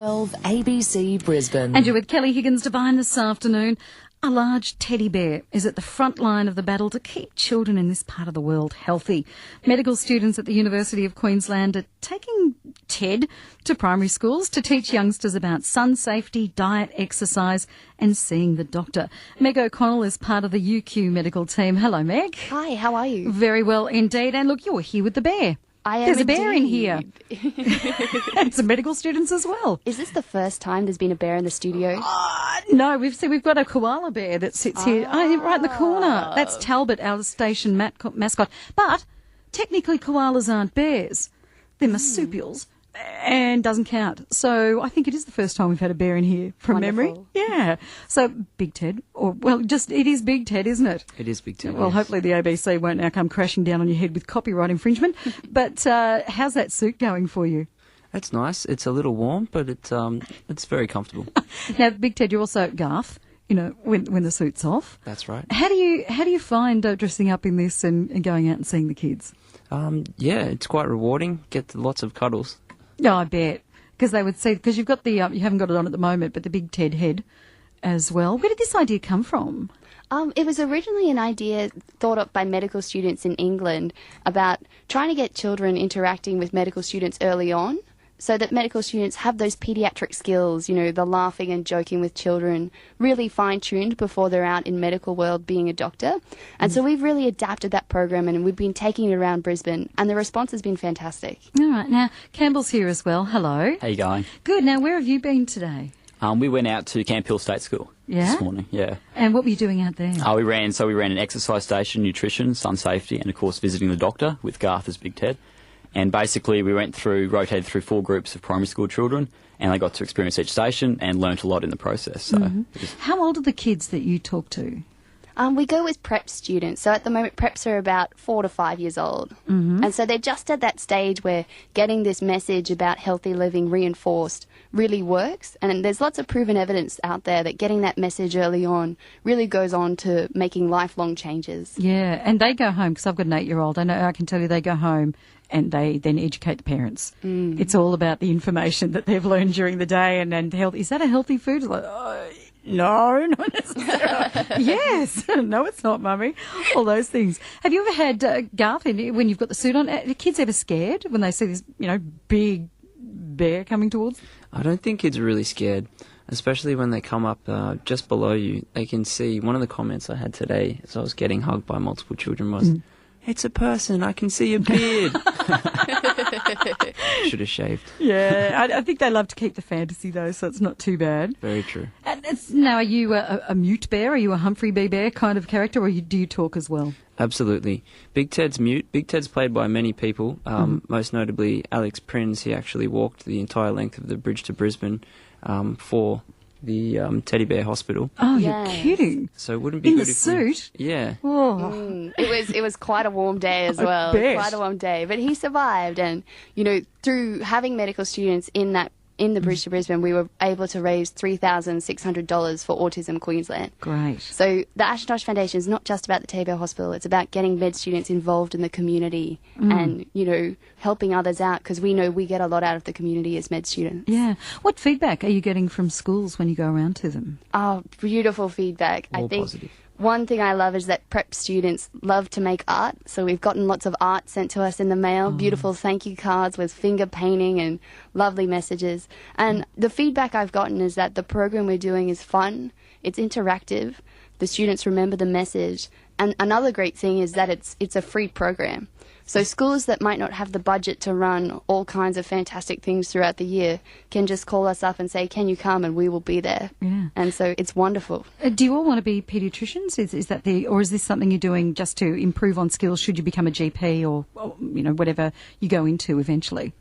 12 ABC Brisbane. And you're with Kelly Higgins Devine this afternoon. A large teddy bear is at the front line of the battle to keep children in this part of the world healthy. Medical students at the University of Queensland are taking TED to primary schools to teach youngsters about sun safety, diet, exercise and seeing the doctor. Meg O'Connell is part of the UQ medical team. Hello, Meg. Hi, how are you? Very well indeed. And look, you're here with the bear. I am. There's a bear in indeed. here. And some medical students as well. Is this the first time there's been a bear in the studio? No, we've got a koala bear that sits here right in the corner. That's Talbot, our station mascot. But technically koalas aren't bears. They're marsupials and doesn't count. So I think it is the first time we've had a bear in here from memory. Yeah. So Big Ted, it is Big Ted, isn't it? It is Big Ted. Well, yes. Hopefully the ABC won't now come crashing down on your head with copyright infringement. But how's that suit going for you? It's nice. It's a little warm, but it's very comfortable. Now, Big Ted, you're also Garth, when the suit's off. That's right. How do you find dressing up in this and going out and seeing the kids? Yeah, it's quite rewarding. Get lots of cuddles. No, I bet. Because they would see, because you've got the, you haven't got it on at the moment, but the Big Ted head as well. Where did this idea come from? It was originally an idea thought up by medical students in England about trying to get children interacting with medical students early on, so that medical students have those pediatric skills, the laughing and joking with children, really fine-tuned before they're out in medical world being a doctor. And so we've really adapted that program and we've been taking it around Brisbane and the response has been fantastic. All right. Now, Campbell's here as well. Hello. How you going? Good. Now, where have you been today? We went out to Camp Hill State School this morning. Yeah. And what were you doing out there? We ran an exercise station, nutrition, sun safety, and of course visiting the doctor with Garth as Big Ted. And basically we rotated through 4 groups of primary school children, and they got to experience each station and learnt a lot in the process. So, How old are the kids that you talk to? We go with prep students. So at the moment, preps are about 4 to 5 years old. And so they're just at that stage where getting this message about healthy living reinforced really works. And there's lots of proven evidence out there that getting that message early on really goes on to making lifelong changes. Yeah, and they go home, because I've got an 8-year-old. I can tell you they go home and they then educate the parents. It's all about the information that they've learned during the day and health. Is that a healthy food? It's like, no, not necessarily. Yes. No, it's not, Mummy. All those things. Have you ever had, Garth, when you've got the suit on, are the kids ever scared when they see this, big bear coming towards them? I don't think kids are really scared, especially when they come up just below you. They can see, one of the comments I had today as I was getting hugged by multiple children was, "It's a person, I can see a beard." Should have shaved. Yeah, I think they love to keep the fantasy though, so it's not too bad. Very true. Now, are you a mute bear? Are you a Humphrey B. Bear kind of character, or do you talk as well? Absolutely. Big Ted's mute. Big Ted's played by many people, most notably Alex Prinz. He actually walked the entire length of the bridge to Brisbane for the Teddy Bear Hospital. Oh, Yes. You're kidding. So it wouldn't be In good the if suit? Yeah. Oh. It was quite a warm day as well. bet. Quite a warm day. But he survived, and through having medical students in the bridge to Brisbane, we were able to raise $3,600 for Autism Queensland. Great. So the Ashintosh Foundation is not just about the Teddy Bear Hospital, it's about getting med students involved in the community and, helping others out, because we know we get a lot out of the community as med students. Yeah. What feedback are you getting from schools when you go around to them? Oh, beautiful feedback. All I think positive. one thing I love is that prep students love to make art. So we've gotten lots of art sent to us in the mail, beautiful thank you cards with finger painting and lovely messages. And the feedback I've gotten is that the program we're doing is fun, it's interactive, the students remember the message. And another great thing is that it's a free program. So schools that might not have the budget to run all kinds of fantastic things throughout the year can just call us up and say, "Can you come?" and we will be there. Yeah. And so it's wonderful. Do you all want to be paediatricians? Or is this something you're doing just to improve on skills should you become a GP or whatever you go into eventually?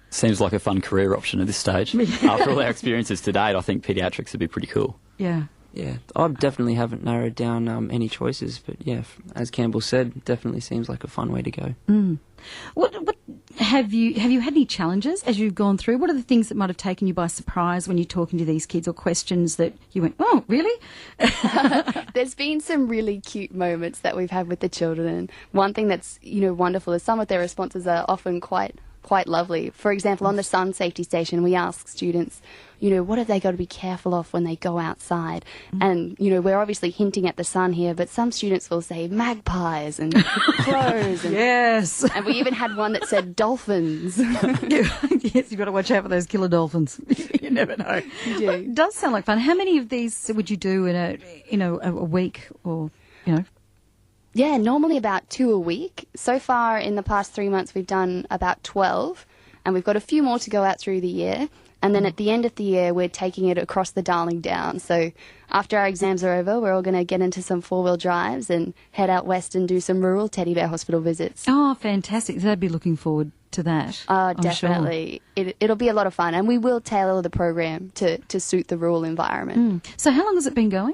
Seems like a fun career option at this stage. After all our experiences to date, I think paediatrics would be pretty cool. Yeah. Yeah, I definitely haven't narrowed down any choices, but yeah, as Campbell said, definitely seems like a fun way to go. What have you had any challenges as you've gone through? What are the things that might have taken you by surprise when you're talking to these kids, or questions that you went, "Oh, really?" There's been some really cute moments that we've had with the children, and one thing that's wonderful is some of their responses are often quite quite lovely. For example, on the sun safety station, we ask students, what have they got to be careful of when they go outside? And, we're obviously hinting at the sun here, but some students will say magpies and crows. And, Yes. and we even had one that said dolphins. Yes, you've got to watch out for those killer dolphins. You never know. You do. Well, it does sound like fun. How many of these would you do in a week or, Yeah, normally about 2 a week. So far in the past 3 months, we've done about 12, and we've got a few more to go out through the year. And then at the end of the year, we're taking it across the Darling Downs. So after our exams are over, we're all going to get into some four-wheel drives and head out west and do some rural teddy bear hospital visits. Oh, fantastic. So I'd be looking forward to that. I'm Definitely. Sure. It'll be a lot of fun, and we will tailor the program to suit the rural environment. So how long has it been going?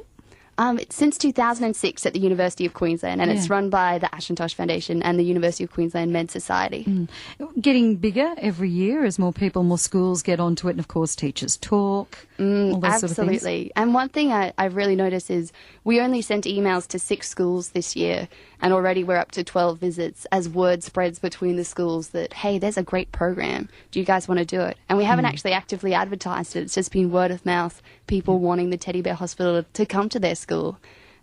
It's since 2006 at the University of Queensland, and it's run by the Ashintosh Foundation and the University of Queensland Med Society. Getting bigger every year as more people, more schools get onto it, and of course teachers talk, all those sort of things. Absolutely. And one thing I've really noticed is we only sent emails to 6 schools this year, and already we're up to 12 visits as word spreads between the schools that, hey, there's a great program. Do you guys want to do it? And we haven't actually actively advertised it. It's just been word of mouth, people wanting the Teddy Bear Hospital to come to their school.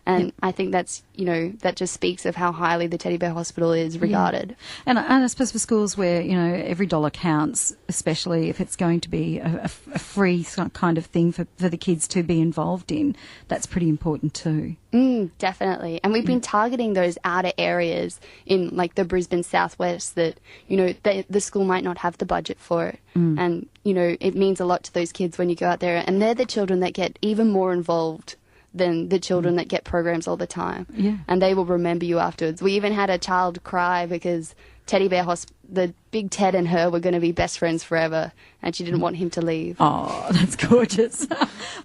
And I think that's, that just speaks of how highly the Teddy Bear Hospital is regarded. Yeah. And I suppose for schools where, every dollar counts, especially if it's going to be a free kind of thing for the kids to be involved in, that's pretty important too. Definitely. And we've been targeting those outer areas in like the Brisbane southwest that, the school might not have the budget for it. And, it means a lot to those kids when you go out there. And they're the children that get even more involved than the children that get programs all the time. Yeah. And they will remember you afterwards. We even had a child cry because the big Ted and her were going to be best friends forever, and she didn't want him to leave. Oh, that's gorgeous.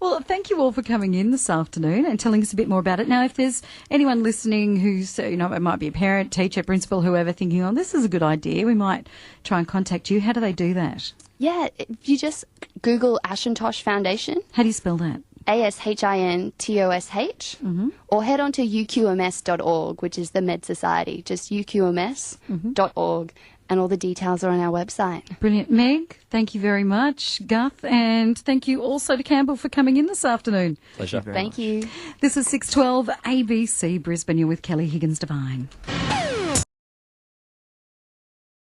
Well, thank you all for coming in this afternoon and telling us a bit more about it. Now, if there's anyone listening who's, it might be a parent, teacher, principal, whoever, thinking, oh, this is a good idea, we might try and contact you. How do they do that? Yeah, if you just Google Ashintosh Foundation. How do you spell that? ASHINTOSH, or head on to uqms.org, which is the Med Society, just uqms.org, and all the details are on our website. Brilliant. Meg, thank you very much. Guth, and thank you also to Campbell for coming in this afternoon. Pleasure. Thank you. This is 612 ABC Brisbane. You're with Kelly Higgins-Devine.